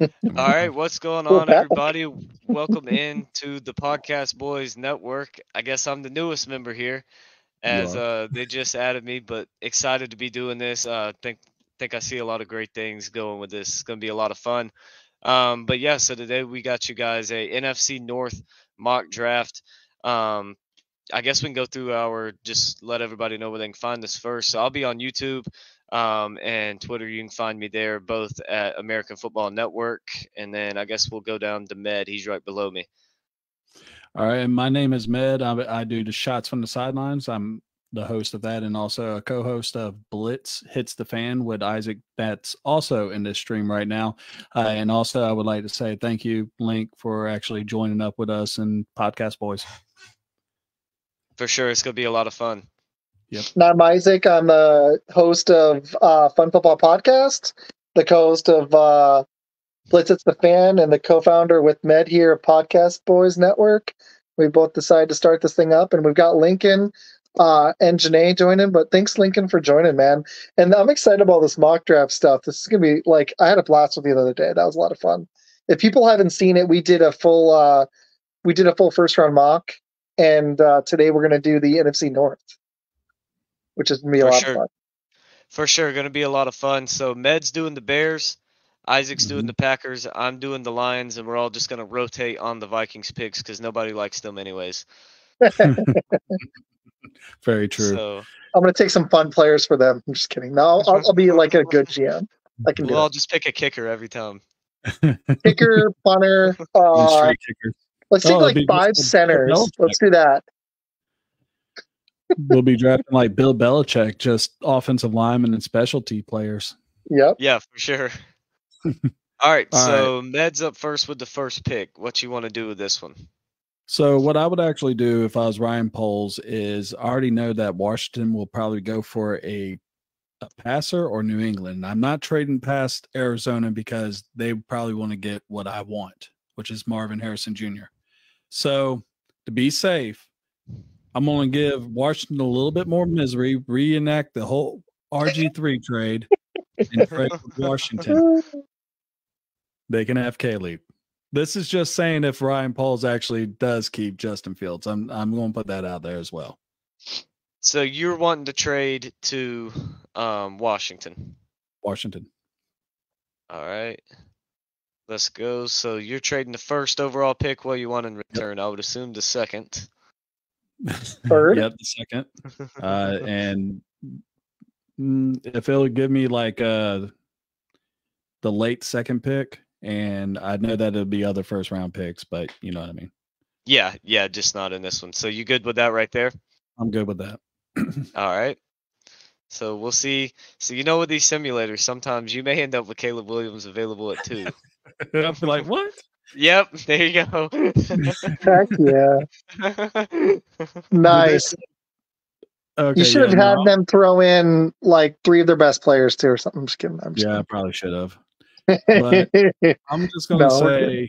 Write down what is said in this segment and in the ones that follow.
All right, what's going We're on, back. everybody? Welcome in to the Podcast Boys Network. I guess I'm the newest member here, You as are. they just added me, but excited to be doing this. Think I see a lot of great things going with this. It's gonna be a lot of fun. But yeah, so today we got you guys a NFC North mock draft. Um, I guess we can go through just let everybody know where they can find this first. So I'll be on YouTube and Twitter. You can find me there, both at American Football Network. And then I guess we'll go down to Med. He's right below me. All right. And my name is Med. I do the shots from the sidelines. I'm the host of that and also a co-host of Blitz Hits the Fan with Isaac. That's also in this stream right now. And also I would like to say thank you, Link, for actually joining up with us and Podcast Boys. For sure. It's going to be a lot of fun. Yep. Now, I'm Isaac. I'm the host of Fun Football Podcast, the co-host of Blitz It's the Fan, and the co-founder with Med here at Podcast Boys Network. We both decided to start this thing up, and we've got Lincoln and Janae joining. But thanks, Lincoln, for joining, man. And I'm excited about this mock draft stuff. This is gonna be like I had a blast with you the other day. That was a lot of fun. If people haven't seen it, we did a full first round mock, and today we're gonna do the NFC North, which is gonna be a lot of fun. For sure, going to be a lot of fun. So Med's doing the Bears, Isaac's doing the Packers, I'm doing the Lions, and we're all just going to rotate on the Vikings picks because nobody likes them anyways. Very true. So I'm going to take some fun players for them. I'm just kidding. No, I'll be like a good GM. I can do I'll it. just pick a kicker every time. Kicker, punter. Straight kickers. Let's take like 5 centers. Let's do that. We'll be drafting like Bill Belichick, just offensive linemen and specialty players. Yep. Yeah, for sure. All right, so Med's up first with the first pick. What you want to do with this one? So what I would actually do if I was Ryan Poles is I already know that Washington will probably go for a passer or New England. I'm not trading past Arizona because they probably want to get what I want, which is Marvin Harrison Jr. So to be safe, I'm going to give Washington a little bit more misery, reenact the whole RG3 trade, and trade with Washington. They can have Caleb. This is just saying if Ryan Poles actually does keep Justin Fields. I'm going to put that out there as well. So you're wanting to trade to Washington. Washington. All right. Let's go. So you're trading the first overall pick. What do you want in return? Yep. I would assume the second. Third? Yep, the second. And if it'll give me like the late second pick, and I know that it'll be other first round picks, but you know what I mean. Yeah, just not in this one. So you good with that right there? I'm good with that. All right. So we'll see. So you know with these simulators, sometimes you may end up with Caleb Williams available at 2. I'll be like, what? Yep, there you go. Heck yeah. Nice. Okay, you should have had them throw in like 3 of their best players too or something. I'm just kidding. I probably should have. But I'm just going to say,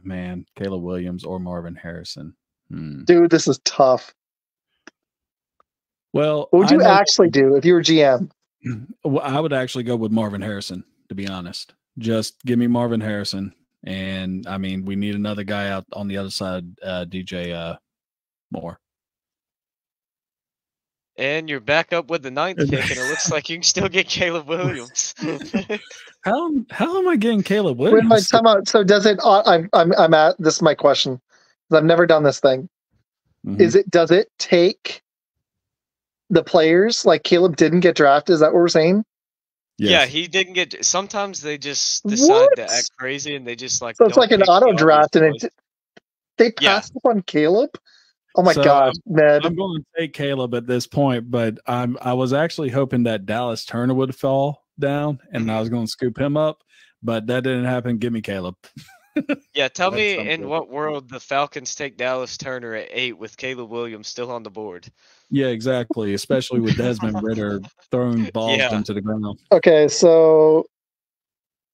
man, Caleb Williams or Marvin Harrison. Dude, this is tough. Well, what would you actually do if you were GM? I would actually go with Marvin Harrison, to be honest. Just give me Marvin Harrison. And, I mean, we need another guy out on the other side, DJ Moore. And you're back up with the 9th pick, and it looks like you can still get Caleb Williams. How am I getting Caleb Williams? Wait, my time out. So does it? I'm at. This is my question. I've never done this thing. Mm-hmm. Does it take the players like Caleb didn't get drafted? Is that what we're saying? Yes. Yeah, he didn't get. Sometimes they just decide to act crazy, and they just like. So it's like an auto draft, and they passed up on Caleb. Oh my God, Ned! I'm going to take Caleb at this point, but I was actually hoping that Dallas Turner would fall down, and I was going to scoop him up, but that didn't happen. Give me Caleb. Yeah, tell me in what world the Falcons take Dallas Turner at 8 with Caleb Williams still on the board. Yeah, exactly. Especially with Desmond Ridder throwing balls into the ground. Okay, so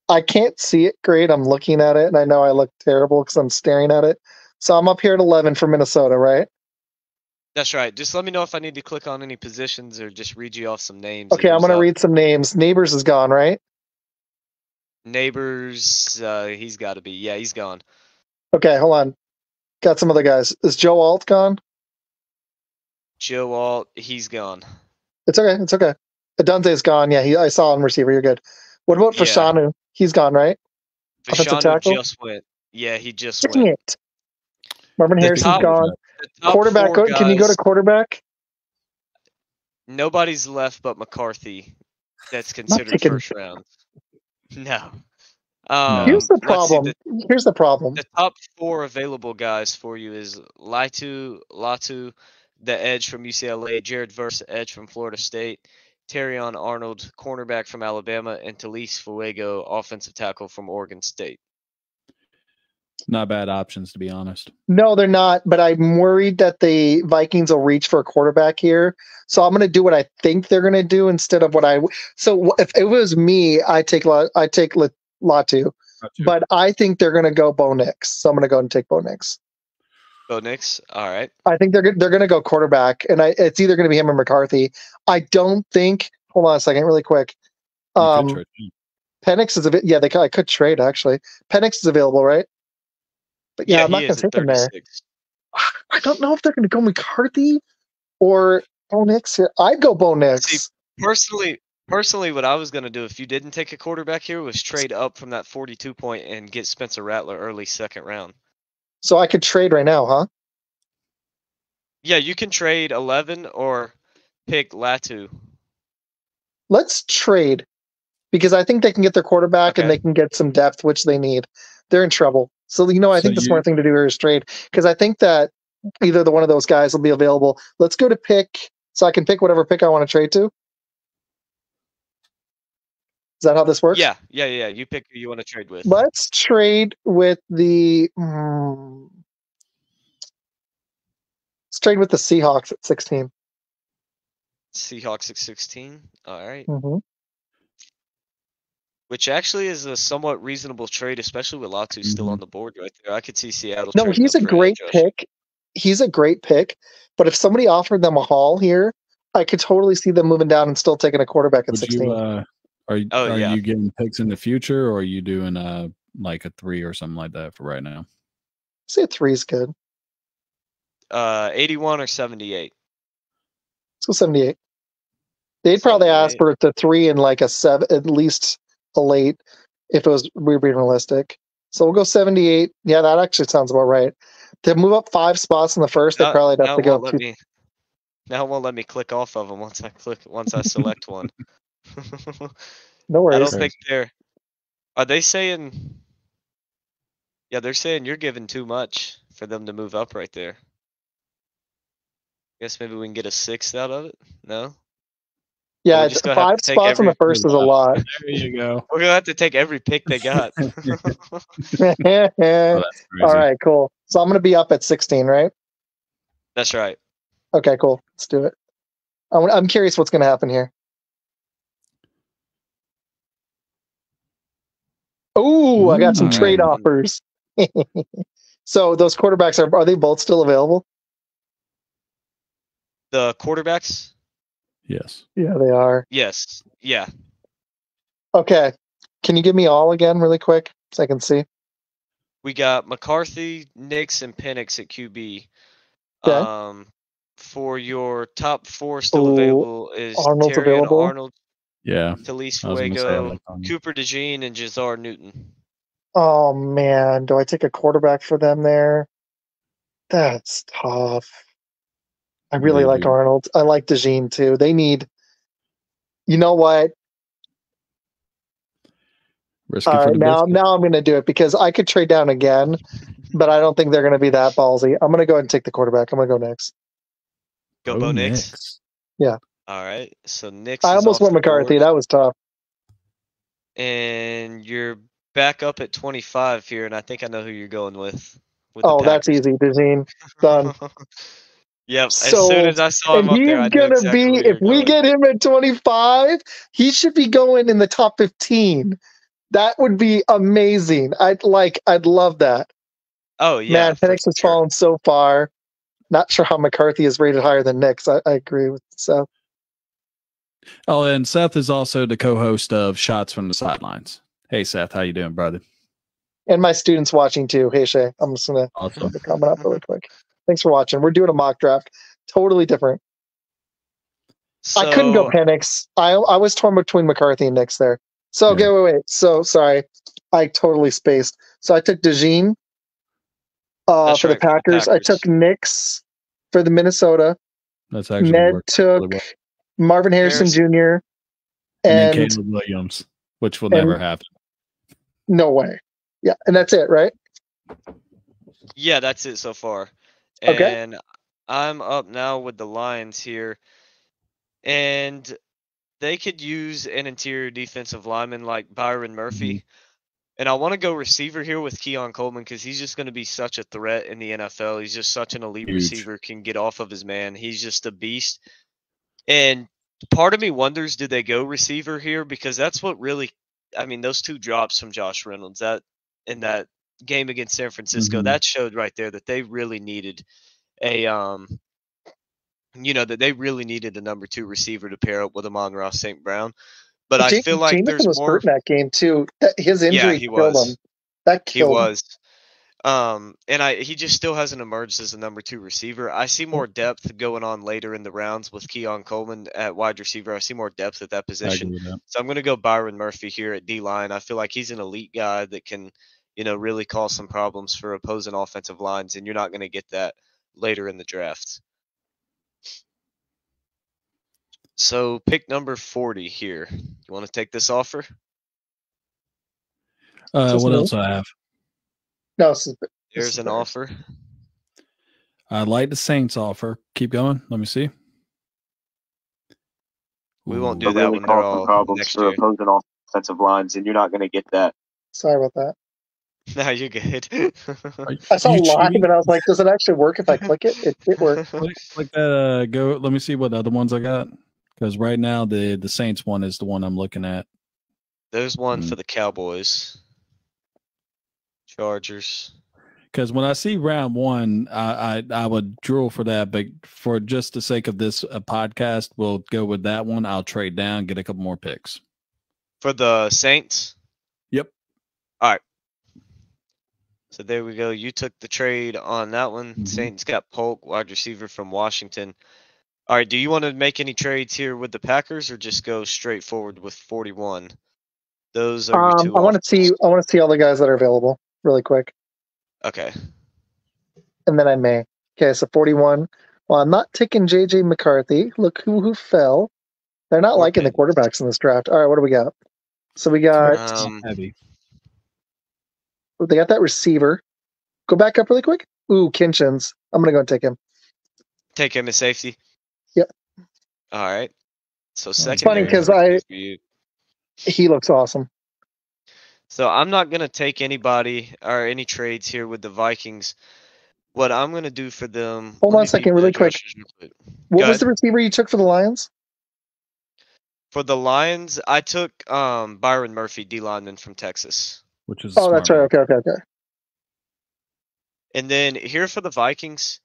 I can't see it great. I'm looking at it, and I know I look terrible because I'm staring at it. So I'm up here at 11 for Minnesota, right? That's right. Just let me know if I need to click on any positions or just read you off some names. Okay, I'm going to read some names. Neighbors is gone, right? Neighbors, he's got to be. Yeah, he's gone. Okay, hold on. Got some other guys. Is Joe Alt gone? Joe Alt, he's gone. It's okay. It's okay. Dunte's gone. Yeah, I saw him receiver. You're good. What about Yeah. Fashanu? He's gone, right? Offensive Fashanu tackle? just went. Yeah, he just Dang went. it. Marvin Harrison's top- gone. The top Quarterback. four Can you go to guys, quarterback? nobody's left but McCarthy. That's Not considered taking- first round. No. Here's the let's see, problem. Here's the problem. The top 4 available guys for you is Latu, the edge from UCLA, Jared Verse, edge from Florida State, Terrion Arnold, cornerback from Alabama, and Talise Fuego, offensive tackle from Oregon State. Not bad options, to be honest. No, they're not. But I'm worried that the Vikings will reach for a quarterback here. So I'm going to do what I think they're going to do instead of what I. So if it was me, I take Latu. But I think they're going to go Bo Nix. So I'm going to go and take Bo Nix. Bo Nix, all right. I think they're going to go quarterback, and it's either going to be him or McCarthy. I don't think. Hold on a second, really quick. Penix is I could trade actually. Penix is available, right? But yeah, I'm not going to take him there. I don't know if they're going to go McCarthy or Bo Nix here. I'd go Bo Nix. See, personally, what I was going to do if you didn't take a quarterback here was trade up from that 42 point and get Spencer Rattler early second round. So I could trade right now, huh? Yeah, you can trade 11 or pick Latu. Let's trade because I think they can get their quarterback and they can get some depth, which they need. They're in trouble. So, I think the smart thing to do here is trade because I think that either one of those guys will be available. Let's go to pick so I can pick whatever pick I want to trade to. Is that how this works? Yeah. You pick who you want to trade with. Let's trade with the. Let's trade with the Seahawks at 16. Seahawks at 16. All right. Mm-hmm. Which actually is a somewhat reasonable trade, especially with Latu still on the board right there. I could see Seattle. No, he's a great pick. He's a great pick. But if somebody offered them a haul here, I could totally see them moving down and still taking a quarterback at 16. Are you getting picks in the future, or are you doing like a 3 or something like that for right now? Say a 3 is good. 81 or 78. Let's go 78. They'd probably ask for the 3 and like a 7, at least a late, if we're being realistic. So we'll go 78. Yeah, that actually sounds about right. To move up 5 spots in the first, they probably have to go. Now it won't let me click off of them once I select one. No worries. I don't think they're. Are they saying? Yeah, they're saying you're giving too much for them to move up right there. Guess maybe we can get a 6th out of it. No. Yeah, 5 spots in the first is a lot. There you go. We're gonna have to take every pick they got. All right, cool. So I'm gonna be up at 16, right? That's right. Okay, cool. Let's do it. I'm curious what's gonna happen here. Oh, I got some trade offers. So those quarterbacks are they both still available? The quarterbacks? Yes. Yeah, they are. Yes. Yeah. Okay. Can you give me all again really quick so I can see? We got McCarthy, Nix, and Penix at QB. Okay. For your top 4 still available is Arnold's Terrion available. Arnold, Yeah. Talise Fuego, Cooper DeJean, and Jazar Newton. Oh man, do I take a quarterback for them there? That's tough. I really like Arnold. I like DeJean too. They need. You know what? All right, now I'm going to do it because I could trade down again, but I don't think they're going to be that ballsy. I'm going to go ahead and take the quarterback. I'm going to go Nix. Go Bo Nix? Yeah. All right. So Nix. I almost went McCarthy. That was tough. And you're back up at 25 here, and I think I know who you're going with. Oh, that's easy. DeJean. Done. Yep. As soon as I saw him up there, I knew exactly where if we get him at 25, he should be going in the top 15. That would be amazing. I'd love that. Oh yeah. Man, Penix has fallen so far. Not sure how McCarthy is rated higher than Nix. I agree with Seth. Oh, and Seth is also the co-host of Shots from the Sidelines. Hey, Seth, how you doing, brother? And my students watching too. Hey Shay, I'm just gonna Awesome. comment up really quick. Thanks for watching. We're doing a mock draft, totally different. I couldn't go So Penix. I was torn between McCarthy and Nix there. So okay, wait. So sorry, I totally spaced. So I took DeJean that's for the right for the Packers. I Packers. took Nix for the Minnesota. That's actually Ned worked took really well. Marvin Harrison Jr. And then and Caleb Williams, which will never happen. no way. Yeah, and that's it, right? Yeah, that's it so far. Okay. And I'm up now with the Lions here. And they could use an interior defensive lineman like Byron Murphy. And I want to go receiver here with Keon Coleman because he's just going to be such a threat in the NFL. He's just such an elite Huge. receiver, can get off of his man. He's just a beast. And part of me wonders, did they go receiver here? Because that's what really, I mean, those two drops from Josh Reynolds that in that game against San Francisco, that showed right there that they really needed a that they really needed a number 2 receiver to pair up with Amon-Ra St. Brown. But I feel like Jameson there's was more. hurt in that game too. His Yeah, injury he killed him. was. That He killed him. was. And he just still hasn't emerged as a number 2 receiver. I see more depth going on later in the rounds with Keon Coleman at wide receiver. I see more depth at that position. So I'm going to go Byron Murphy here at D-line. I feel like he's an elite guy that can, really cause some problems for opposing offensive lines, and you're not going to get that later in the draft. So pick number 40 here. You want to take this offer? What else do I have? No, There's an offer. I like the Saints offer. Keep going. Let me see. We won't do that when they're all next year. Opposing offensive lines, and you're not going to get that. Sorry about that. No, you're good. I saw live, and I was like, "Does it actually work if I click it?" It worked. Click that. Go. Let me see what other ones I got. Because right now the Saints one is the one I'm looking at. There's one for the Cowboys, Chargers. Because when I see round 1, I would drool for that, but for just the sake of this podcast, we'll go with that one. I'll trade down, get a couple more picks for the Saints. Yep. All right. So there we go. You took the trade on that one. Saints got Polk, wide receiver from Washington. All right. Do you want to make any trades here with the Packers, or just go straight forward with 41? Those are your two. I want to see all the guys that are available really quick. Okay. And then I may. Okay, so 41. Well, I'm not taking JJ McCarthy. Look who fell. They're not liking the quarterbacks in this draft. All right, what do we got? So we got heavy. They got that receiver. Go back up really quick. Ooh, Kinchins. I'm gonna go and take him. Take him as safety. Yep. All right. So secondary. It's funny because he looks awesome. So I'm not gonna take anybody or any trades here with the Vikings. What I'm gonna do for them. Hold on a second, really quick. What was the receiver you took for the Lions? For the Lions, I took Byron Murphy, D lineman from Texas. Which is that's right. Okay. And then here for the Vikings,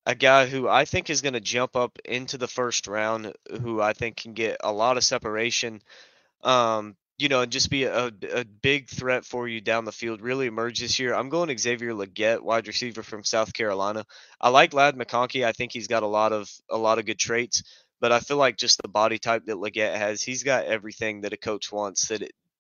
a guy who I think is going to jump up into the first round, who I think can get a lot of separation, and just be a big threat for you down the field, really emerge this year. I'm going Xavier Legette, wide receiver from South Carolina. I like Ladd McConkey. I think he's got a lot of good traits, but I feel like just the body type that Legette has, he's got everything that a coach wants.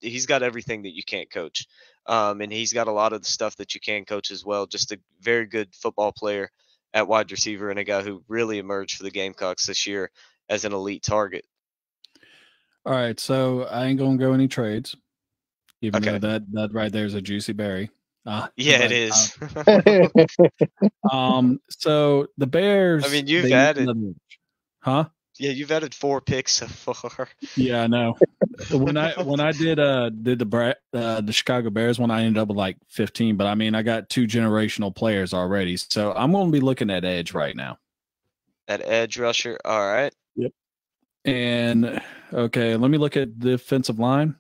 He's got everything that you can't coach. And he's got a lot of the stuff that you can coach as well. Just a very good football player at wide receiver and a guy who really emerged for the Gamecocks this year as an elite target. All right, so I ain't gonna go any trades, even though that right there is a juicy berry. It is. So the Bears. I mean, you've added, huh? Yeah, you've added 4 picks so far. Yeah, I know. When I did the Chicago Bears one, I ended up with like 15. But I mean, I got 2 generational players already, so I'm going to be looking at edge right now. At edge rusher, all right. Yep. And okay, let me look at the defensive line.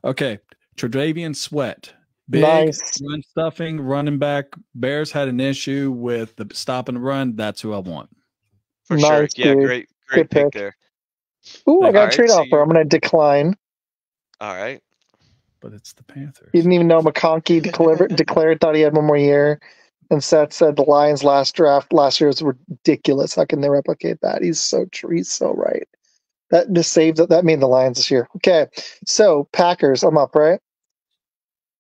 Okay, Tre'Davious Sweat. Big run stuffing, running back. Bears had an issue with the stopping the run. That's who I want. For sure. Yeah, great pick there. Ooh, I got a Alright, trade so offer. I'm going to decline. alright. But it's the Panthers. He didn't even know McConkey declared, thought he had one more year. And Seth said the Lions' last draft last year was ridiculous. How can they replicate that? He's so true. He's so right. That just saved that made the Lions this year. Okay, so Packers, I'm up, right?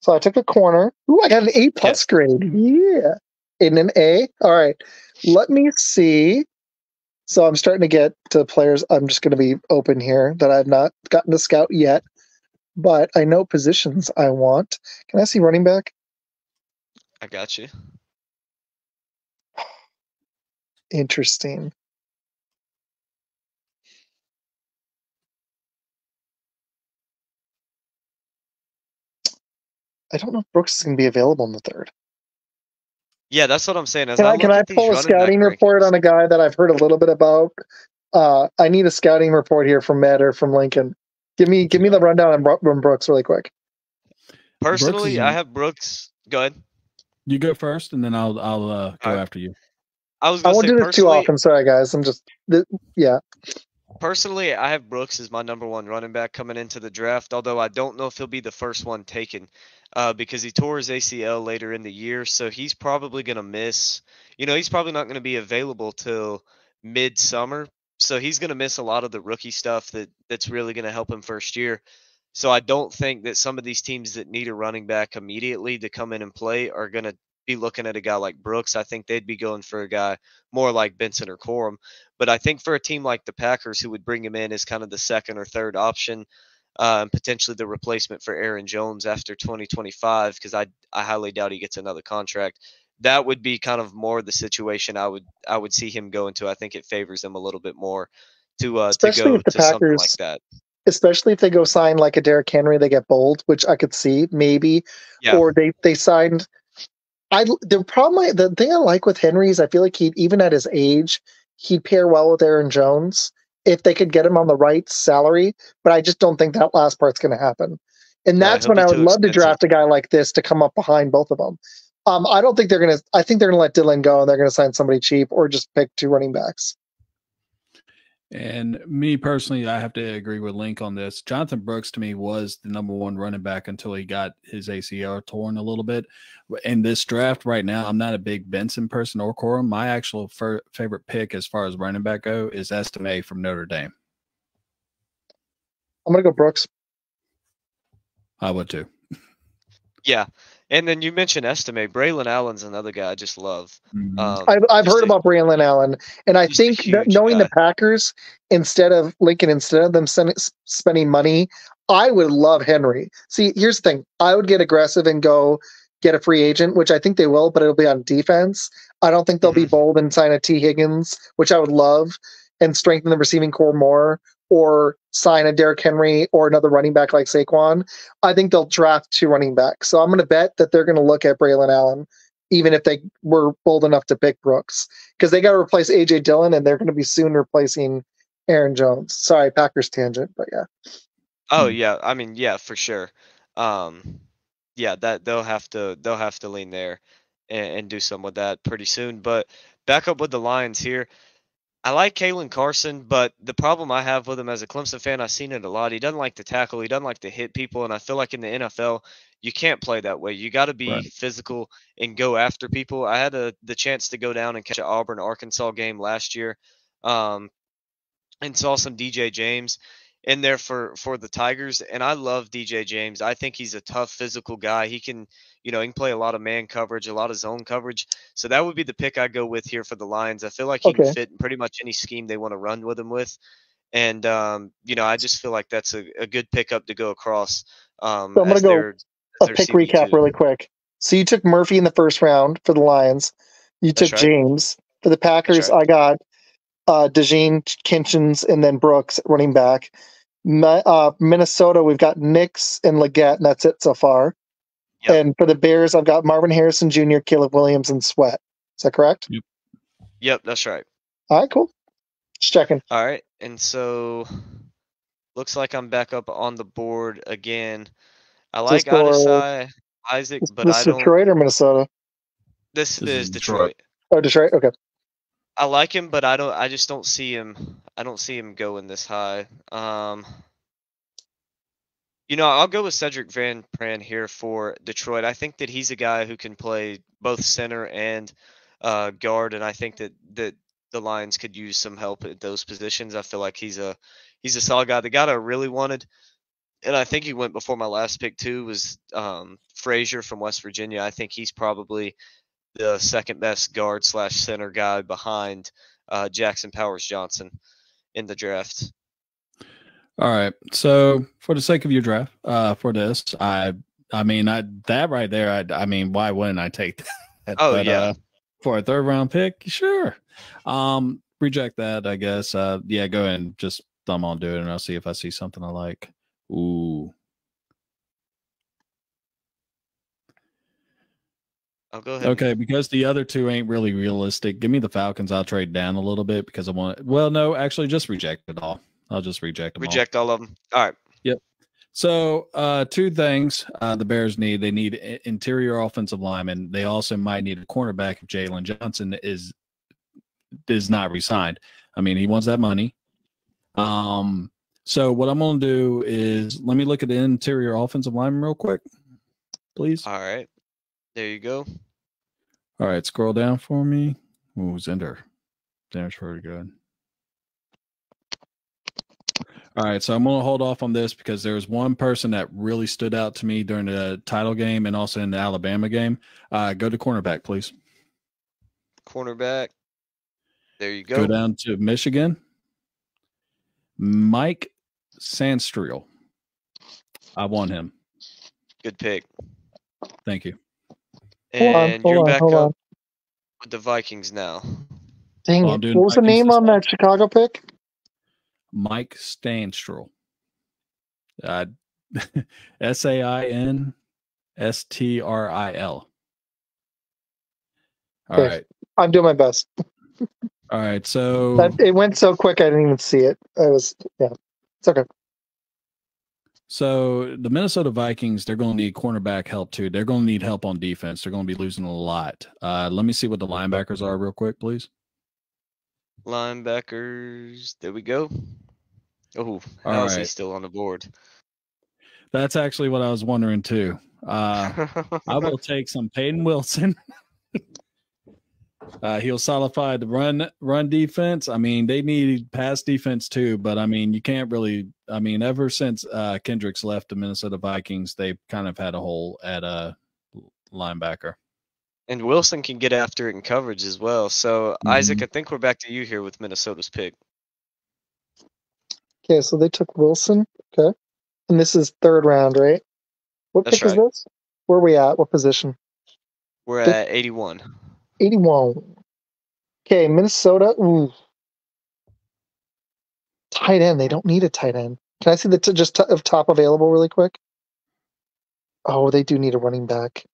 So I took a corner. Ooh, I got an A+ Yes. grade. Yeah, in an A. All right, let me see. So I'm starting to get to players. I'm just going to be open here that I've not gotten to scout yet, but I know positions I want. Can I see running back? I got you. Interesting. I don't know if Brooks is going to be available in the third. Yeah, that's what I'm saying. As Can I I look at pull these a running back scouting report rankings, on a guy that I've heard a little bit about? I need a scouting report here from Matt or from Lincoln. Give me the rundown on Brooks really quick. personally, I have Brooks. Go ahead. You go first, and then I'll go Alright. after you. I was I gonna won't say do this too often. Sorry, guys. I'm just yeah. personally, I have Brooks as my number one running back coming into the draft, although I don't know if he'll be the first one taken because he tore his ACL later in the year. So he's probably going to miss, he's probably not going to be available till midsummer. So he's going to miss a lot of the rookie stuff that's really going to help him first year. So I don't think that some of these teams that need a running back immediately to come in and play are going to be looking at a guy like Brooks. I think they'd be going for a guy more like Benson or Corum. But I think for a team like the Packers, who would bring him in as kind of the second or third option, and potentially the replacement for Aaron Jones after 2025, because I highly doubt he gets another contract. That would be kind of more the situation I would see him go into. I think it favors him a little bit more to Especially go if the to something like Packers, that. especially if they go sign like a Derrick Henry, they get bold, which I could see maybe, Yeah, or they signed. The thing I like with Henry is I feel like he even at his age he'd pair well with Aaron Jones if they could get him on the right salary. But I just don't think that last part's going to happen. And no, that's he'll when be I would too love to expensive. draft a guy like this to come up behind both of them. I don't think they're going to. I think they're going to let Dylan go and they're going to sign somebody cheap or just pick two running backs. And me personally, I have to agree with Link on this. Jonathan Brooks to me was the number one running back until he got his ACL torn a little bit. In this draft right now, I'm not a big Benson person or Corum. My actual favorite pick as far as running back go is Estime from Notre Dame. I'm going to go Brooks. I would too. Yeah, and then you mentioned Estime. Braylon Allen's another guy I just love. I've Just heard about Braylon Allen, and I just a think that huge knowing the guy. Packers, instead of them spending money, I would love Henry. See, here's the thing: I would get aggressive and go get a free agent, which I think they will, but it'll be on defense. I don't think they'll be Mhm. bold and sign a T. Higgins, which I would love, and strengthen the receiving core more, or sign a Derrick Henry or another running back like Saquon. I think they'll draft two running backs. So I'm going to bet that they're going to look at Braylon Allen even if they were bold enough to pick Brooks, because they got to replace AJ Dillon and they're going to be soon replacing Aaron Jones. Sorry, Packers tangent, but yeah. Oh yeah, I mean yeah, for sure. Um, yeah, that they'll have to lean there and do some with that pretty soon. But back up with the Lions here. I like Kalen Carson, but the problem I have with him as a Clemson fan, I've seen it a lot. He doesn't like to tackle. He doesn't like to hit people, and I feel like in the NFL, you can't play that way. You got to be Right. physical and go after people. I had the chance to go down and catch an Auburn Arkansas game last year, um, and saw some DJ James in there for the Tigers, and I love DJ James. I think he's a tough physical guy. He can play a lot of man coverage, a lot of zone coverage. So that would be the pick I go with here for the Lions. I feel like he can Okay. fit in pretty much any scheme they want to run with him with. And I just feel like that's a good pickup to go across So I'm going to as go their a pick CB recap two. really quick. So you took Murphy in the first round for the Lions. You That's took right. James. For the That's Packers, right. I got DeJean, Kinchins, and then Brooks running back. Minnesota, we've got Nix and Leggett, and that's it so far. Yep. And for the Bears, I've got Marvin Harrison Jr., Caleb Williams, and Sweat. Is that correct? Yep. That's right. All right, cool. Just checking. All right. And so looks like I'm back up on the board again. I Is this like for Adesai Isaac, but this I don't. Detroit or Minnesota? This This is is Detroit. Detroit. Oh, Detroit. Okay. I like him, but I just don't see him. I don't see him going this high. I'll go with Cedric Van Pran here for Detroit. I think that he's a guy who can play both center and guard, and I think that the Lions could use some help at those positions. I feel like he's a solid guy. The guy that I really wanted, and I think he went before my last pick too, was Frazier from West Virginia. I think he's probably the second best guard / center guy behind Jackson Powers Johnson in the draft. All right. So for the sake of your draft, for this, I mean, that right there, I mean, why wouldn't I take that? Oh, yeah. For a 3rd round pick, sure. Reject that, I guess. Yeah, go ahead and just thumb on do it, and I'll see if I see something I like. Ooh. I'll go ahead. Okay, because the other two ain't really realistic. Give me the Falcons. I'll trade down a little bit because I want. Well, no, actually, just reject it all. I'll just reject them. Reject all of them. All right. Yep. So, 2 things the Bears need. They need interior offensive linemen. They also might need a cornerback if Jalen Johnson is not re-signed. I mean, he wants that money. So what I'm going to do is let me look at the interior offensive lineman real quick, please. All right. There you go. All right, scroll down for me. Ooh, Zender. Zender's pretty good. All right, so I'm going to hold off on this because there's one person that really stood out to me during the title game and also in the Alabama game. Go to cornerback, please. Cornerback. There you go. Go down to Michigan. Mike Sandstriel. I want him. Good pick. Thank you. And you're back hold up on. with the Vikings now. Dang Well, it. dude, What was the Vikings name is- on that Chicago pick? Mike Sandstriel. Sainstril. All Okay. right. I'm doing my best. All right. So It went so quick I didn't even see it. It's okay. So the Minnesota Vikings, they're going to need cornerback help too. They're going to need help on defense. They're going to be losing a lot. Let me see what the linebackers are real quick, please. Linebackers. There we go. Oh, All how is he right. still on the board? That's actually what I was wondering too. I will take some Peyton Wilson. He'll solidify the run defense. I mean, they need pass defense too, but I mean, you can't really. I mean, ever since Kendricks left the Minnesota Vikings, they've kind of had a hole at a linebacker. And Wilson can get after it in coverage as well. So, Isaac, I think we're back to you here with Minnesota's pick. Okay, so they took Wilson. Okay. And this is 3rd round, right? What That's pick is right. this? Where are we at? What position? We're at 81. 81. Okay, Minnesota. Ooh. Tight end. They don't need a tight end. Can I see the top available really quick? Oh, they do need a running back.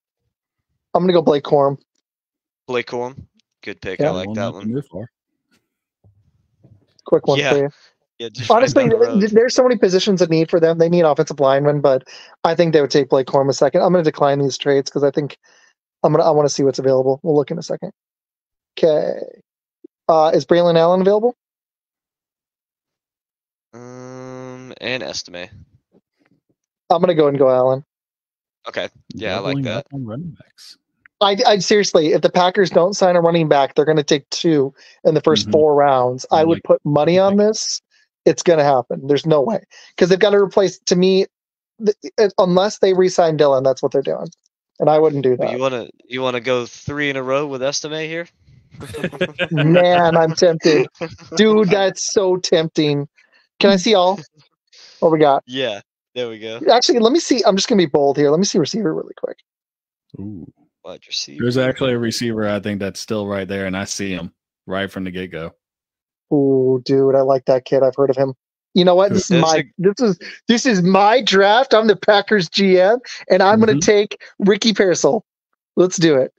I'm going to go Blake Corum. Blake Corum. Good pick. Yeah. I like that one. Quick one for you. Yeah, just right Honestly, down the road. there's so many positions that need for them. They need offensive linemen, but I think they would take Blake Corum a second. I'm going to decline these trades because I think I want to see what's available. We'll look in a second. Okay. Is Braylon Allen available? And Estime. I'm going to go and go Allen. Okay. Yeah, I like that. On running backs. I seriously, if the Packers don't sign a running back, they're going to take 2 in the first 4 rounds. I would put money on this. It's going to happen. There's no way because they've got to replace. To me, unless they re-sign Dylan, that's what they're doing, and I wouldn't do that. You wanna go 3 in a row with Estime here? Man, I'm tempted, dude. That's so tempting. Can I see all? What we got? Yeah, there we go. Actually, let me see. I'm just going to be bold here. Let me see receiver really quick. Ooh. Wide receiver. There's actually a receiver I think that's still right there, and I see him right from the get go. Ooh, dude, I like that kid. I've heard of him. You know what? This is my draft. I'm the Packers GM, and I'm going to take Ricky Pearsall. Let's do it.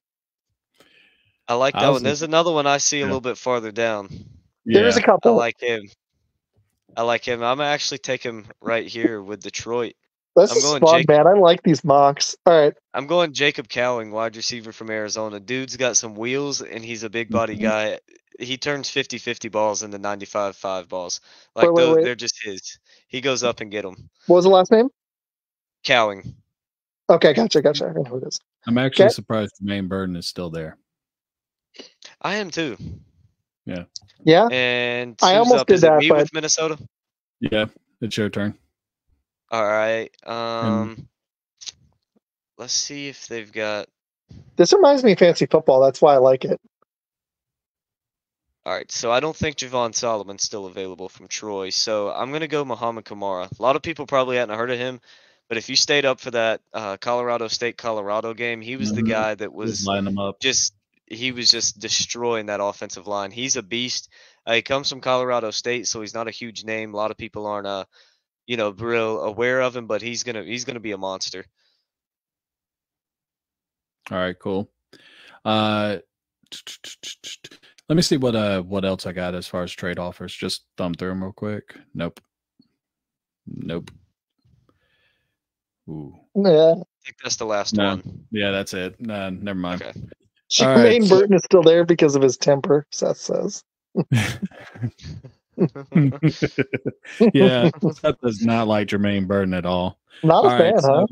I like that one. There's another one I see a little bit farther down. Yeah. There's a couple. I like him. I'm gonna actually take him right here with Detroit. That's a fun, man. I like these mocks. All right. I'm going Jacob Cowing, wide receiver from Arizona. Dude's got some wheels, and he's a big body guy. he turns 50-50 balls into 95-5 balls. Like Wait. they're just his. He goes up and get them. What was the last name? Cowing. Okay, gotcha. I know who it is. I'm actually Okay. surprised Jermaine Burton is still there. I am too. Yeah, And I who's almost up? did Is it that, me but with Minnesota? Yeah, it's your turn. All right. Let's see if they've got. this reminds me of fantasy football. That's why I like it. All right, so I don't think Javon Solomon's still available from Troy, so I'm gonna go Muhammad Kamara. A lot of people probably hadn't heard of him, but if you stayed up for that Colorado State Colorado game, he was the Mhm. guy that Just was line them up. he was just destroying that offensive line. He's a beast. He comes from Colorado State, so he's not a huge name. A lot of people aren't real aware of him, but he's gonna be a monster. All right, cool. Let me see what else I got as far as trade offers. Just thumb through them real quick. Nope. Ooh. Yeah, I think that's the last No. one. Yeah, that's it. Never mind. Okay. All right, Jermaine so- Burton is still there because of his temper. Seth says. Yeah, Seth does not like Jermaine Burton at all. Not a All fan, right, huh?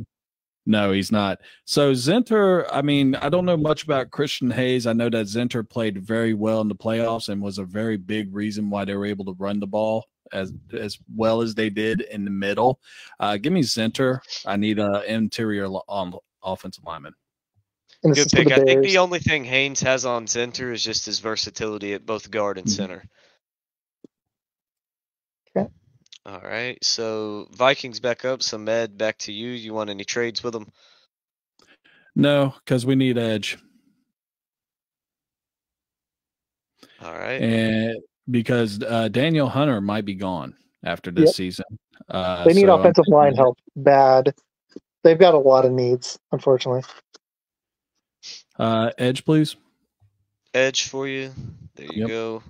no, he's not. So Zinter, I mean, I don't know much about Christian Hayes. I know that Zinter played very well in the playoffs and was a very big reason why they were able to run the ball as well as they did in the middle. Give me Zinter. I need an interior offensive lineman. And this Good is for pick. the I think Bears. the only thing Haynes has on center is just his versatility at both guard and center. Okay. All right. So Vikings back up. So Med, back to you. You want any trades with them? No, because we need edge. All right. And because Daniel Hunter might be gone after this season. They need offensive line help bad. They've got a lot of needs, unfortunately. Edge, please. Edge for you. There you Yep. go.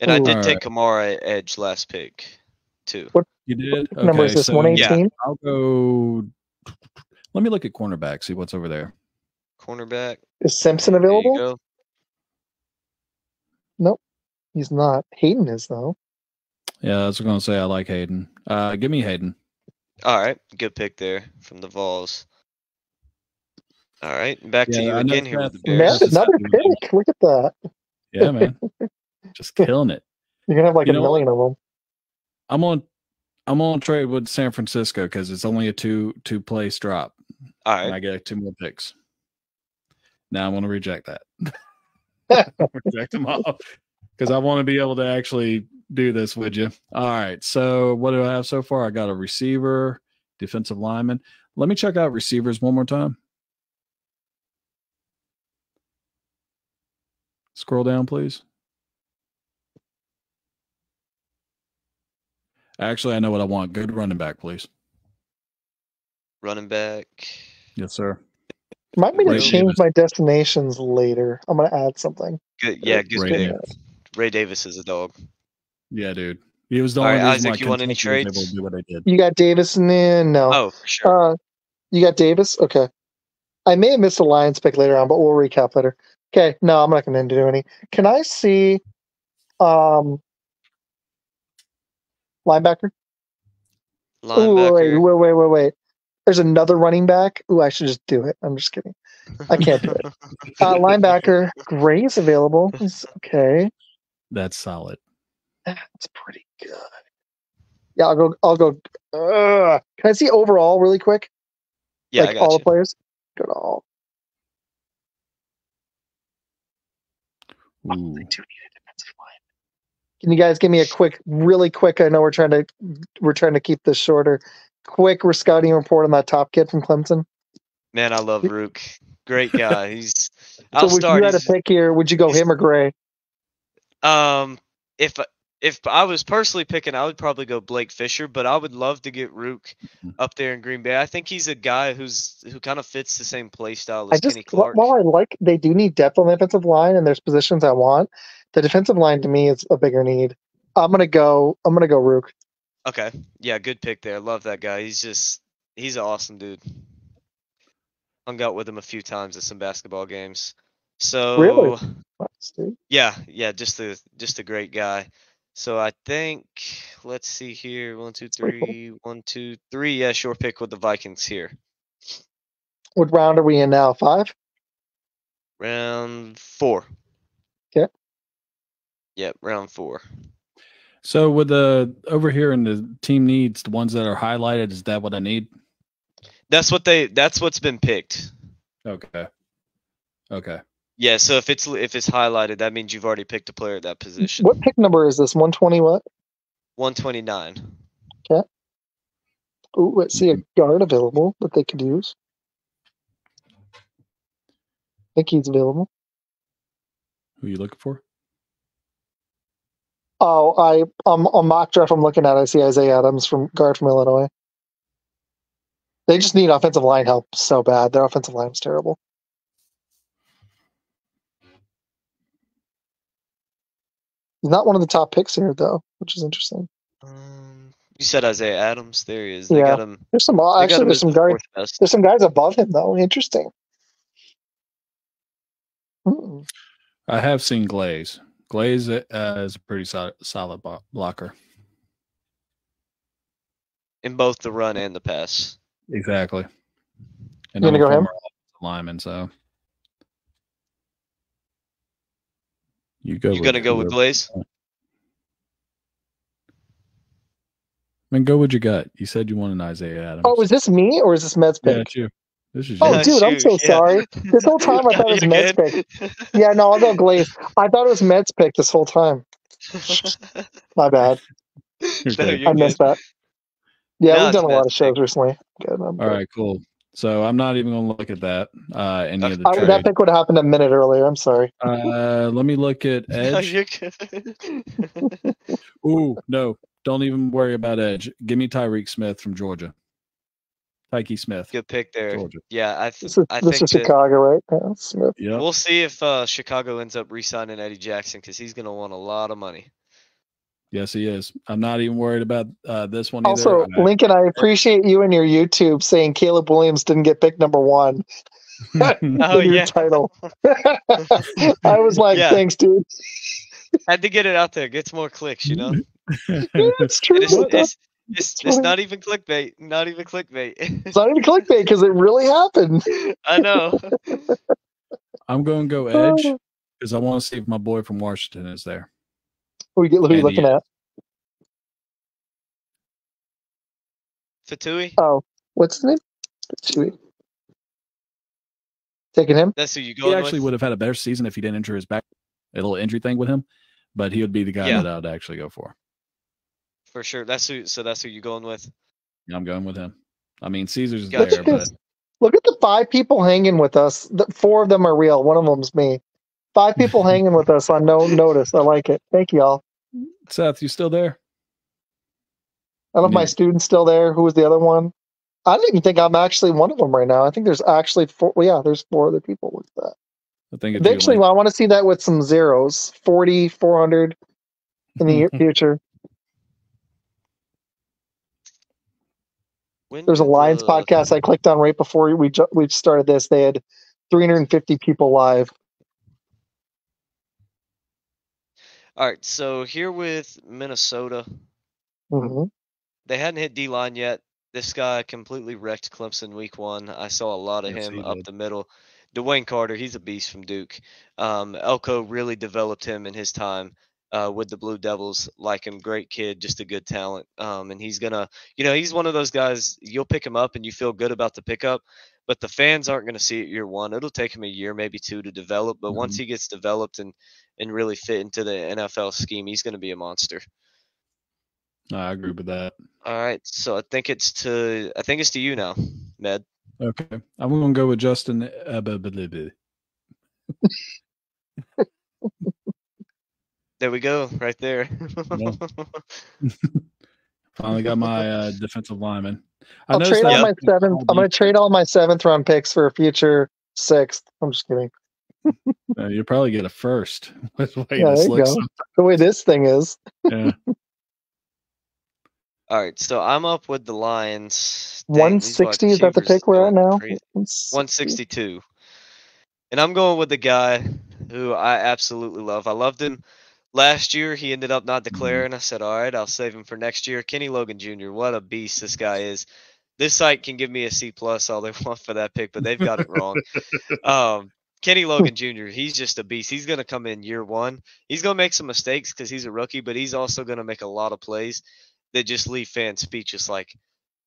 And I Ooh. did take Kamara at edge last pick, too. What You did? what number is this? so 118? I'll go. Let me look at cornerback, see what's over there. Cornerback. Is Simpson There you available? go. Nope, he's not. Hayden is, though. Yeah, I was going to say I like Hayden. Give me Hayden. All right. Good pick there from the Vols. All right. Back to you I know again here with the Seth- Bears. Man, another pick. Look at that. Yeah, man. Just killing it. You're going to have like You a know million of them. I'm on trade with San Francisco because it's only a two place drop. All And right. I get 2 more picks. Now I want to reject that. Reject them all because I want to be able to actually do this with you. All right. So what do I have so far? I got a receiver, defensive lineman. Let me check out receivers one more time. Scroll down, please. Actually, I know what I want. Good running back, please. Running back. Yes, sir. Remind me to Ray change Davis. my destinations later. I'm going to add something. Good. Yeah, good Ray pick. Davis. Ray Davis is a dog. Yeah, dude. He was the All only right, reason Isaac, why you want any Kentucky was able trades? to do what they did. You got Davis in? No. Oh, for sure. You got Davis? Okay. I may have missed a Lions pick later on, but we'll recap later. Okay. No, I'm not going to do any. Can I see linebacker? Linebacker. Ooh, wait. There's another running back. Ooh, I should just do it. I'm just kidding. I can't do it. Linebacker, Gray's available. He's okay. That's solid. That's pretty good. Yeah, I'll go. Can I see overall really quick? Yeah, Like I got all you. the players? Go to all. Ooh. I do need a defensive line. Can you guys give me a really quick? I know we're trying to keep this shorter. Quick scouting report on that top kid from Clemson. Man, I love Rook. Great guy. He's. So I'll if start. you had a pick here, would you go him or Gray? If I was personally picking, I would probably go Blake Fisher, but I would love to get Rook up there in Green Bay. I think he's a guy who kind of fits the same play style as Kenny Clark. While I like, they do need depth on the defensive line, and there's positions I want. The defensive line to me is a bigger need. I'm gonna go Rook. Okay, yeah, good pick there. Love that guy. He's an awesome dude. Hung out with him a few times at some basketball games. So Really? Yeah, just a great guy. So I think let's see here. 1, 2, Pretty cool. 3. 1, 2, 3. Yeah, sure pick with the Vikings here. What round are we in now? 5? Round 4. Okay. Yep, round 4. So with the over here in the team needs, the ones that are highlighted, is that what I need? That's what's been picked. Okay. Yeah, so if it's highlighted, that means you've already picked a player at that position. What pick number is this? 120 what? 129. Ooh, let's see a guard available that they could use. I think he's available. Who are you looking for? Oh, on mock draft I'm looking at, I see Isaiah Adams from guard from Illinois. They just need offensive line help so bad. Their offensive line is terrible. He's not one of the top picks here though, which is interesting. You said Isaiah Adams. There he is. Yeah. They got him. There's some They got him there's as some the guys. fourth best. There's some guys above him though. Interesting. I have seen Glaze. Glaze is a pretty solid blocker. In both the run and the pass. Exactly. And You gonna go him? Lineman, so you go. You gonna go with Glaze? I mean, go with your gut. You said you wanted Isaiah Adams. Oh, is this me or is this Med's pick? Yeah, it's you. This is Oh, you. dude, I'm so sorry. This whole time I thought it was Med's pick. Yeah, no, I'll go Glaze. I thought it was Med's pick this whole time. My bad. I missed that. Yeah, we've done a lot of shows recently. Good, all right, cool. So I'm not even going to look at that. Any of the trades. That pick would have happened a minute earlier. I'm sorry. Let me look at Edge. Ooh, no. Don't even worry about Edge. Give me Tyreek Smith from Georgia. Tyke Smith. Good pick there. Georgia. Yeah, I This think is Chicago, right? Yeah, Smith. Yep. We'll see if Chicago ends up re-signing Eddie Jackson because he's going to want a lot of money. Yes, he is. I'm not even worried about this one either. Also, Lincoln, I appreciate you and your YouTube saying Caleb Williams didn't get pick number 1. Oh, your yeah. title. I was like, thanks, dude. Had to get it out there. Gets more clicks, you know? It's true. It's not even clickbait. Not even clickbait. It's not even clickbait because it really happened. I know. I'm going to go Edge because I want to see if my boy from Washington is there. Who are you looking at? Fatui? Oh, what's his name? Fatui. Taking him? That's who you going He actually would have had a better season if he didn't injure his back. A little injury thing with him, but he would be the guy that I'd actually go for. For sure. That's who you're going with? Yeah, I'm going with him. I mean, Caesar's Gotcha. there, but look at the 5 people hanging with us. 4 of them are real. One of them's me. 5 people hanging with us on no notice. I like it. Thank you all. Seth, you still there? I love my students still there. Who was the other one? I don't even think I'm actually one of them right now. I think there's actually 4. Well, yeah, there's 4 other people with that. I think eventually, I want to see that with some zeros. 40, 400 in the future. There's a Lions podcast I clicked on right before we started this. They had 350 people live. All right, so here with Minnesota, they hadn't hit D-line yet. This guy completely wrecked Clemson week 1. I saw a lot of him up the middle. Dwayne Carter, he's a beast from Duke. Elko really developed him in his time with the Blue Devils. Like him, great kid, just a good talent. And he's gonna, he's one of those guys. You'll pick him up and you feel good about the pickup, but the fans aren't going to see it year 1. It'll take him a year, maybe 2 to develop. But once he gets developed and really fit into the NFL scheme, he's going to be a monster. I agree with that. All right, so I think it's to you now, Med. Okay, I'm going to go with Justin. There we go, right there. Finally got my defensive lineman. I'll trade all my 7th. I'm going to trade all my 7th round picks for a future 6th. I'm just kidding. You'll probably get a first. There you go. The way this thing is. Yeah. All right, so I'm up with the Lions. 160 is that the pick we're at now? 162. And I'm going with the guy who I absolutely love. I loved him last year. He ended up not declaring. I said, all right, I'll save him for next year. Kenny Logan Jr., what a beast this guy is. This site can give me a C plus all they want for that pick, but they've got it wrong. Kenny Logan Jr., he's just a beast. He's going to come in year one. He's going to make some mistakes because he's a rookie, but he's also going to make a lot of plays that just leave fans speechless like,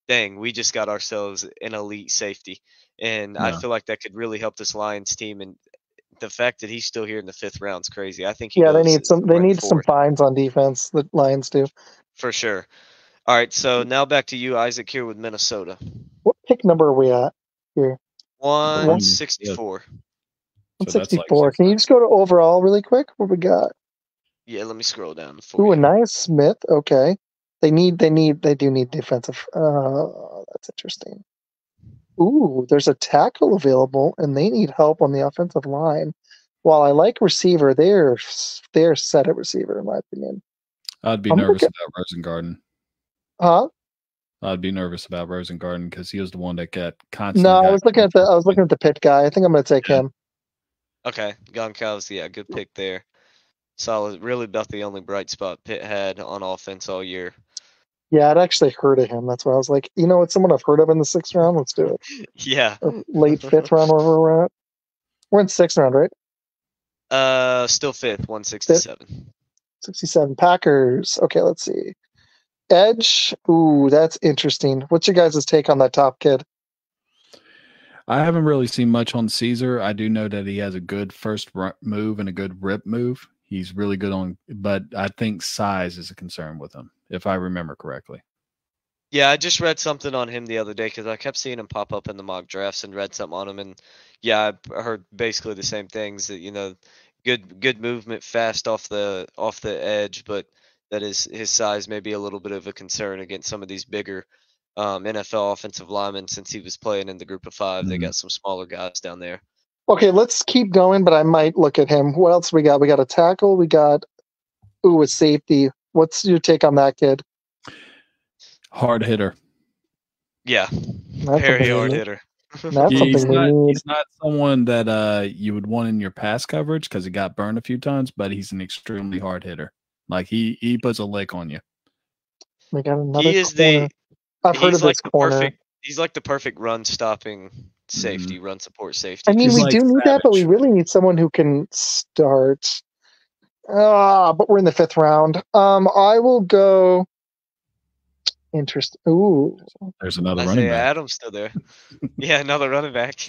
dang, we just got ourselves an elite safety. And I feel like that could really help this Lions team. And the fact that he's still here in the 5th round is crazy. I think he Yeah, they goes need some. They right need some fourth fines on defense. The Lions do. for sure. All right, so now back to you, Isaac, here with Minnesota. What pick number are we at here? 164. So that's like 164. Can you just go to overall really quick? What we got? Yeah, let me scroll down for Ooh, you. a nice Smith. Okay. They do need defensive. That's interesting. Ooh, there's a tackle available, and they need help on the offensive line. While I like receiver, they're set at receiver in my opinion. I'd be nervous about Rosengarten. Huh? I'd be nervous about Rosengarten because he was the one that got constantly. No, I was looking at the Pitt guy. I think I'm going to take him. Okay, Goncalves, yeah, good pick there. Solid. Really about the only bright spot Pitt had on offense all year. Yeah, I'd actually heard of him. That's why I was like, you know, it's someone I've heard of in the 6th round. Let's do it. Yeah. Or late 5th round, wherever we're at. We're in 6th round, right? Still 5th, 167. 67 Packers. Okay, let's see. Edge. Ooh, that's interesting. What's your guys' take on that top kid? I haven't really seen much on Caesar. I do know that he has a good first move and a good rip move. He's really good on, but I think size is a concern with him, if I remember correctly. Yeah, I just read something on him the other day because I kept seeing him pop up in the mock drafts and read something on him, and yeah, I heard basically the same things that good movement, fast off the edge, but that his size may be a little bit of a concern against some of these bigger NFL offensive linemen since he was playing in the group of 5. They got some smaller guys down there. Okay, let's keep going, but I might look at him. What else we got? We got a tackle. We got a safety. What's your take on that kid? Hard hitter. Yeah, That's very hard hitter. That's he's something we need. He's not someone that you would want in your pass coverage because he got burned a few times, but he's an extremely hard hitter. Like he puts a lick on you. We got another. He is corner. I've heard of this corner. He's like the perfect run stopping safety, run support safety. I mean, He's we like do need that, but we Savage. really need someone who can start. But we're in the 5th round. I will go. Interest. Ooh, There's another Isaiah running back. Adams still there. Yeah, another running back.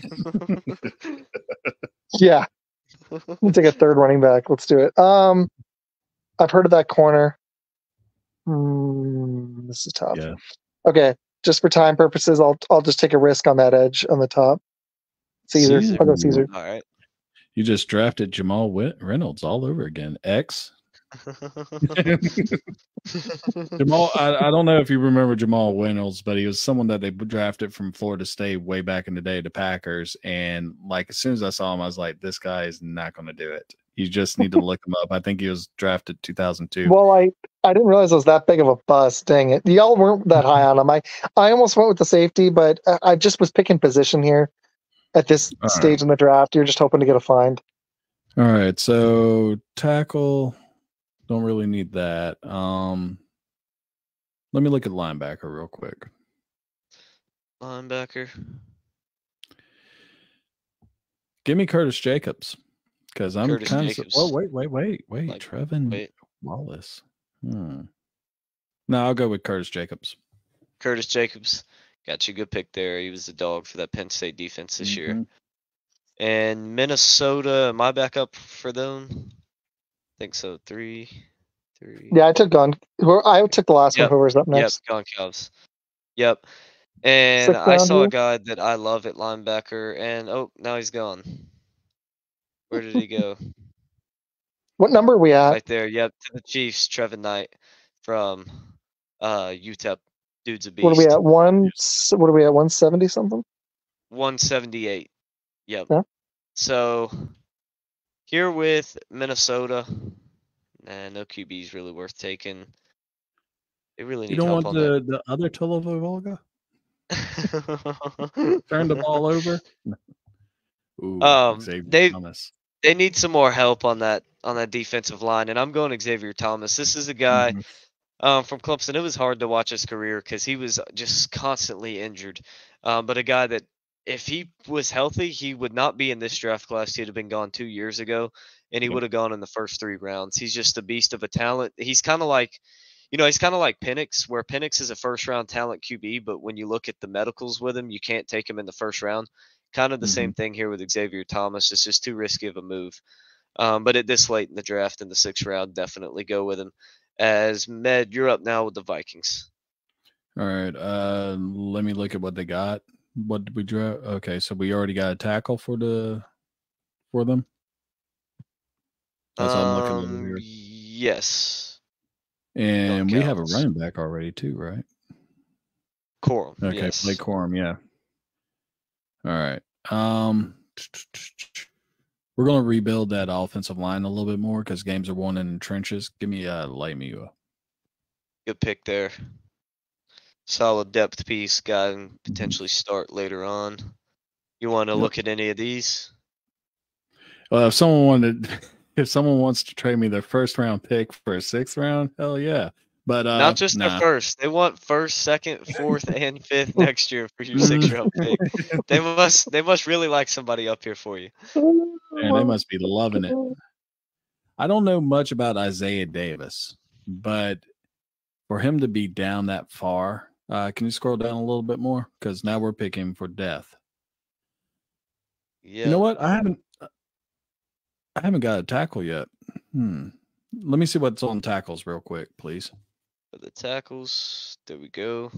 yeah. We'll take a 3rd running back. Let's do it. I've heard of that corner. This is tough. Yeah. Okay, just for time purposes, I'll just take a risk on that edge on the top. Caesar. I'll go Caesar. All right. You just drafted Jamal Reynolds all over again. Jamal, I don't know if you remember Jamal Reynolds, but he was someone that they drafted from Florida State way back in the day, the Packers. And like as soon as I saw him, I was like, this guy is not going to do it. You just need to look him up. I think he was drafted 2002. Well, I didn't realize it was that big of a bust. Dang it. Y'all weren't that high on him. I almost went with the safety, but I just was picking position here at this stage in the draft. You're just hoping to get a find. All right. So tackle, don't really need that. Let me look at linebacker real quick. Linebacker. Give me Curtis Jacobs. Because I'm kind of. Oh, wait. Like, Trevin Wallace. No, I'll go with Curtis Jacobs. Curtis Jacobs. Got you a good pick there. He was the dog for that Penn State defense this year. And Minnesota, am I back up for them? I think so. 3. Yeah, I took the last one. Whoever's up next. Yep, Goncalves. Yep. And I saw a guy that I love at linebacker, and now he's gone. Where did he go? What number are we at? Right there. Yep, to the Chiefs. Trevin Knight from UTEP. Dude's a beast. What are we at? What are we at? 170 something? 178. Yep. Yeah. So here with Minnesota, no QB is really worth taking. They really need help on that. You don't want the other Tulovolga? Turn the ball over? Ooh, they Thomas. They need some more help on that defensive line, and I'm going Xavier Thomas. This is a guy from Clemson. It was hard to watch his career because he was just constantly injured. But a guy that, if he was healthy, he would not be in this draft class. He'd have been gone 2 years ago, and he would have gone in the first 3 rounds. He's just a beast of a talent. He's kind of like, he's kind of like Penix, where Penix is a first-round talent QB, but when you look at the medicals with him, you can't take him in the first round. Kind of the same thing here with Xavier Thomas. It's just too risky of a move. But at this late in the draft, in the 6th round, definitely go with him. As Med, you're up now with the Vikings. All right. Let me look at what they got. What did we draw? Okay, so we already got a tackle for them. That's all I'm looking over here. Yes. And we have a running back already too, right? Corum. Okay, yes. play Corum, yeah. All right. We're going to rebuild that offensive line a little bit more because games are won in the trenches. Give me Lemieux. Good pick there. Solid depth piece, guy and potentially start later on. You want to look at any of these? Well, if someone wants to trade me their 1st round pick for a 6th round, hell yeah. But not just their first. They want 1st, 2nd, 4th, and 5th next year for your 6th round pick. They must really like somebody up here for you. And they must be loving it. I don't know much about Isaiah Davis, but for him to be down that far, can you scroll down a little bit more? Because now we're picking for depth. Yeah. You know what? I haven't got a tackle yet. Let me see what's on tackles real quick, please. For the tackles, there we go.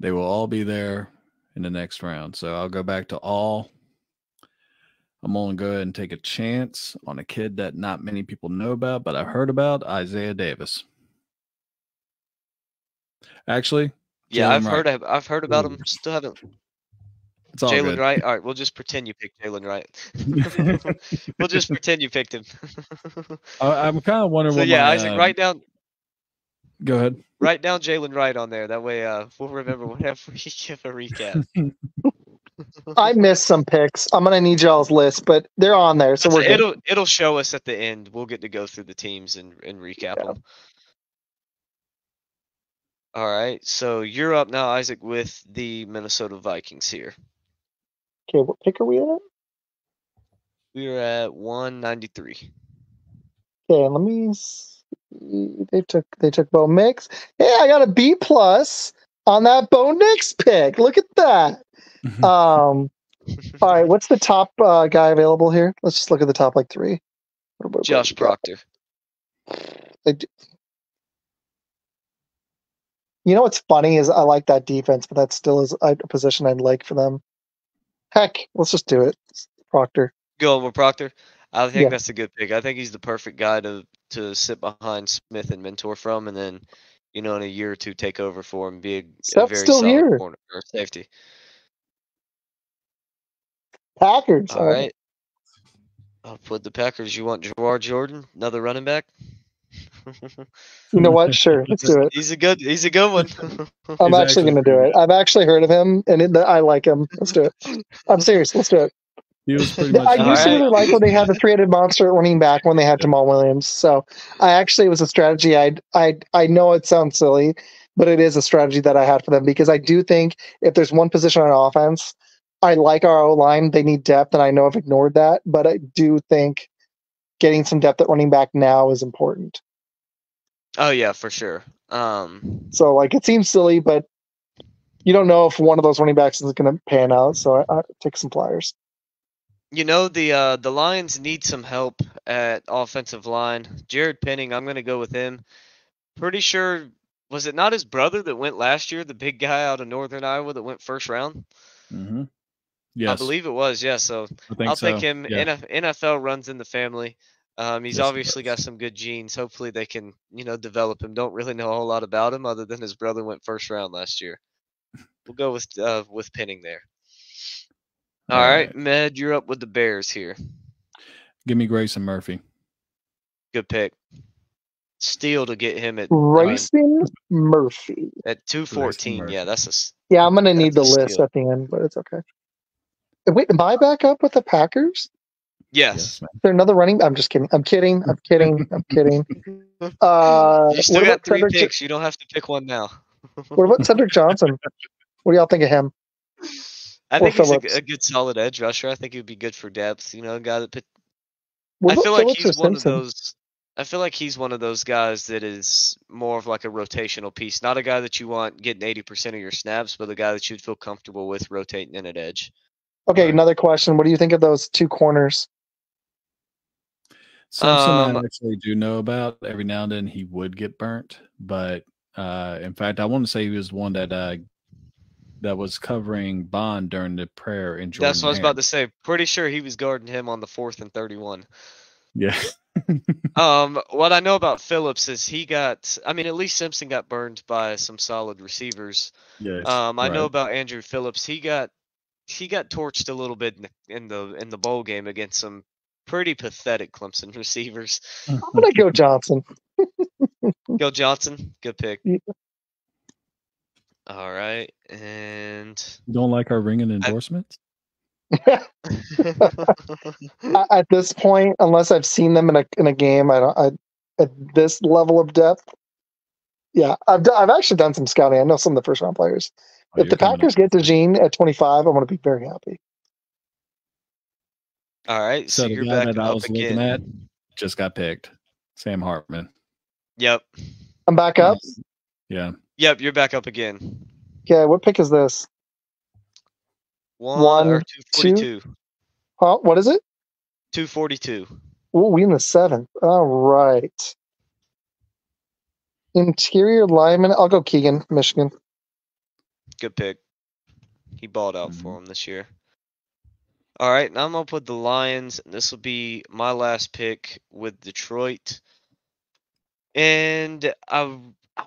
They will all be there in the next round. So I'll go back to all. I'm going to go ahead and take a chance on a kid that not many people know about, but I heard about, Isaiah Davis. Actually, yeah, I've heard about him. Still haven't. It's all Jalen good. Wright. All right, we'll just pretend you picked Jalen Wright. We'll just pretend you picked him. I'm kind of wondering. So yeah, Isaac, write down. Go ahead. Write down Jalen Wright on there. That way, we'll remember whenever we give a recap. I missed some picks. I'm gonna need y'all's list, but they're on there, so we're good. It'll show us at the end. We'll get to go through the teams and recap them. All right, so you're up now, Isaac, with the Minnesota Vikings here. Okay, what pick are we at? We're at 193. Okay, let me see. They took Bo Nix. Hey, I got a B+ on that Bo Nix pick. Look at that. All right, what's the top guy available here? Let's just look at the top 3. Josh Proctor. You know what's funny is I like that defense, but that still is a position I'd like for them. Heck, let's just do it. Proctor. Go with Proctor. I think that's a good pick. I think he's the perfect guy to sit behind Smith and mentor from, and then, in a year or two, take over for him, be a very solid corner or safety. Packers. All right. I'll put the Packers. You want Jawar Jordan, another running back? You know what? Sure, let's do it. He's a good one. I'm actually going to do it. I've actually heard of him, and I like him. Let's do it. I'm serious. Let's do it. He was pretty much. I used to really like when they had the 3-headed monster at running back when they had Jamal Williams. So it was a strategy. I know it sounds silly, but it is a strategy that I had for them because I do think if there's one position on offense, I like our O-line. They need depth, and I know I've ignored that, but I do think getting some depth at running back now is important. Oh yeah, for sure. So it seems silly, but you don't know if one of those running backs is going to pan out. So I take some flyers. The Lions need some help at offensive line. Jared Penning, I'm going to go with him. Pretty sure, was it not his brother that went last year, the big guy out of Northern Iowa that went 1st round? Mm-hmm. Yes. I believe it was, yeah. So I'll take him. Yeah. NFL runs in the family. He's obviously got some good genes. Hopefully they can, develop him. Don't really know a whole lot about him other than his brother went 1st round last year. We'll go with Penning there. All right, Med, you're up with the Bears here. Give me Grayson Murphy. Good pick. Steal to get him at Grayson Murphy at 214. Yeah, that's I'm gonna need the list at the end, but it's okay. Wait, am I back up with the Packers? Yes. man. Is there another running? I'm just kidding. I'm kidding. I'm kidding. I'm kidding. You What still got about 3 Cedric? picks. You don't have to pick one now. What about Cedric Johnson? What do y'all think of him? I Or think he's Phillips? a good solid edge rusher. I think he would be good for depth. You know, a guy that What I about feel like Phillips or he's one of Simpson? those. I feel like he's one of those guys that is more of like a rotational piece, not a guy that you want getting 80% of your snaps, but a guy that you'd feel comfortable with rotating in at edge. Okay, Right. another question. What do you think of those two corners? Simpson, I actually do know about. Every now and then he would get burnt, but in fact, I want to say he was one that was covering Bond during the prayer in Jordan. That's what I was about to say. Pretty sure he was guarding him on the 4th and 31. Yeah. What I know about Phillips is he got. I mean, at least Simpson got burned by some solid receivers. Yes. I know about Andrew Phillips. He got torched a little bit in the bowl game against some pretty pathetic Clemson receivers. I'm gonna go Johnson. Go Johnson, good pick. Yeah. All right, and You don't like our ringing endorsements? At this point, unless I've seen them in a game, at this level of depth. Yeah, I've actually done some scouting. I know some of the first round players. If the Packers get DeJean at 25, I'm going to be very happy. All right, So the you're guy back that I up was again. looking at just got picked. Sam Hartman. Yep. I'm back up. Yeah. Yep, you're back up again. Okay, what pick is this? One or 242. Oh, what is it? 242. Oh, we in the 7th. All right. Interior lineman. I'll go Keegan, Michigan. Good pick. He balled out for him this year. All right, now I'm up with the Lions. This will be my last pick with Detroit. And I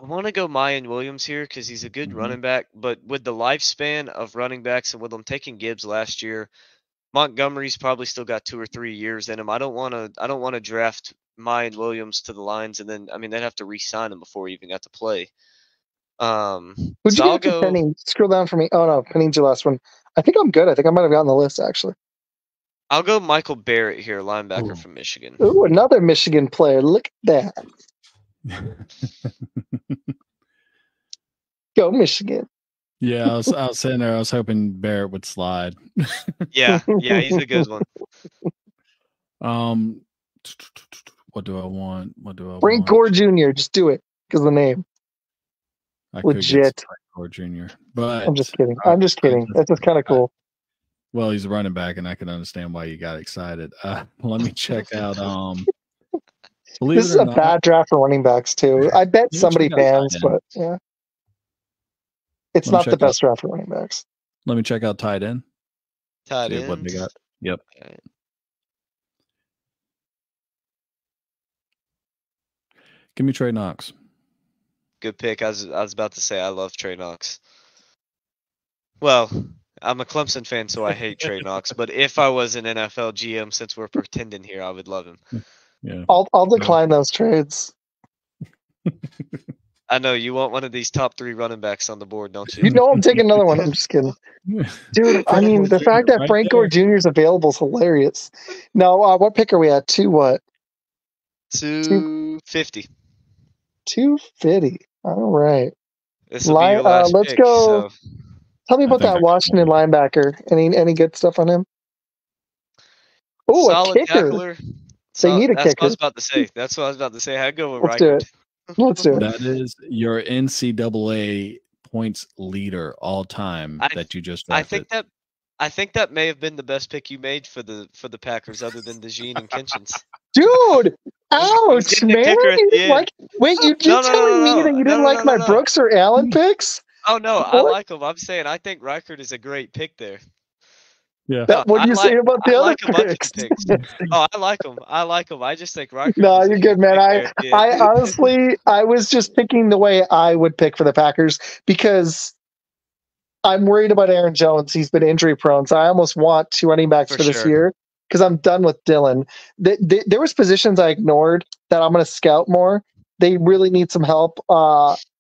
want to go Mayan Williams here because he's a good running back. But with the lifespan of running backs and with them taking Gibbs last year, Montgomery's probably still got 2 or 3 years in him. I don't want to draft Mayan Williams to the Lions, and then they'd have to re-sign him before he even got to play. Who'd So you I'll get to go. Penny? Scroll down for me. Oh no, Penny's your last one. I think I'm good. I think I might have gotten the list actually. I'll go Michael Barrett here, linebacker from Michigan. Ooh, another Michigan player. Look at that. Go Michigan. Yeah, I was sitting there. I was hoping Barrett would slide. Yeah, he's a good one. What do I want? Frank Gore Jr. Just do it because the name. I Legit. Frank Gore Jr. But I'm just kidding. I'm just kidding. That's just kind of cool. Well, he's a running back, and I can understand why you got excited. Let me check out. This is a bad draft for running backs too. I bet somebody fans, but yeah, it's not the best draft for running backs. Let me check out tight end. Tight end. What they got? Yep. Okay. Give me Trey Knox. Good pick. I was about to say I love Trey Knox. Well, I'm a Clemson fan, so I hate Trey Knox. But if I was an NFL GM, since we're pretending here, I would love him. Yeah. I'll decline those trades. I know you want one of these top 3 running backs on the board, don't you? You know I'm taking another one. I'm just kidding. Dude, I mean, the fact that Frank Gore Jr. is available is hilarious. Now, what pick are we at? 2 what? 250. 250. All right. This will be your last let's pick, go. So. Tell me about that Washington linebacker. Any good stuff on him? Oh, a kicker. Tackler. They need a That's kicker. what I was about to say. That's what I was about to say. I'd go with Let's do Reichard. it. Let's do it. That is your NCAA points leader all time that you just drafted. I think that may have been the best pick you made for the Packers, other than DeJean and Kinchins. Dude, ouch, man! Wait, you telling me that you didn't like my Brooks or Allen picks? Oh no, I like them. I'm saying I think Reichard is a great pick there. Yeah. What do you say about the other picks? Oh, I like them. I just think Reichard. No, you're good, man. I honestly, I was just picking the way I would pick for the Packers because I'm worried about Aaron Jones. He's been injury prone, so I almost want 2 running backs for this year because I'm done with Dylan. There was positions I ignored that I'm going to scout more. They really need some help.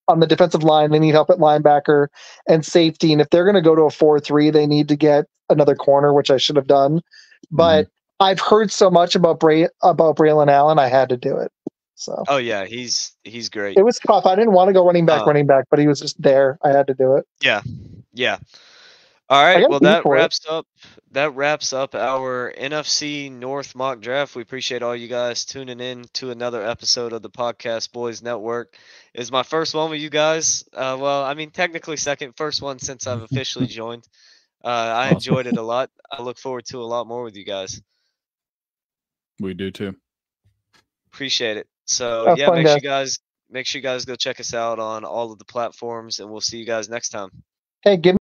on the defensive line. They need help at linebacker and safety. And if they're going to go to a 4-3, they need to get another corner, which I should have done. But I've heard so much about Braylon Allen, I had to do it. So. Oh yeah, he's great. It was tough. I didn't want to go running back, but he was just there. I had to do it. Yeah. All right. Well, that wraps up our NFC North mock draft. We appreciate all you guys tuning in to another episode of the Podcast Boys Network. It's my first one with you guys. Well, I mean, technically second, first one since I've officially joined. I enjoyed it a lot. I look forward to a lot more with you guys. We do too. Appreciate it. So yeah, make sure you guys go check us out on all of the platforms, and we'll see you guys next time. Hey, give me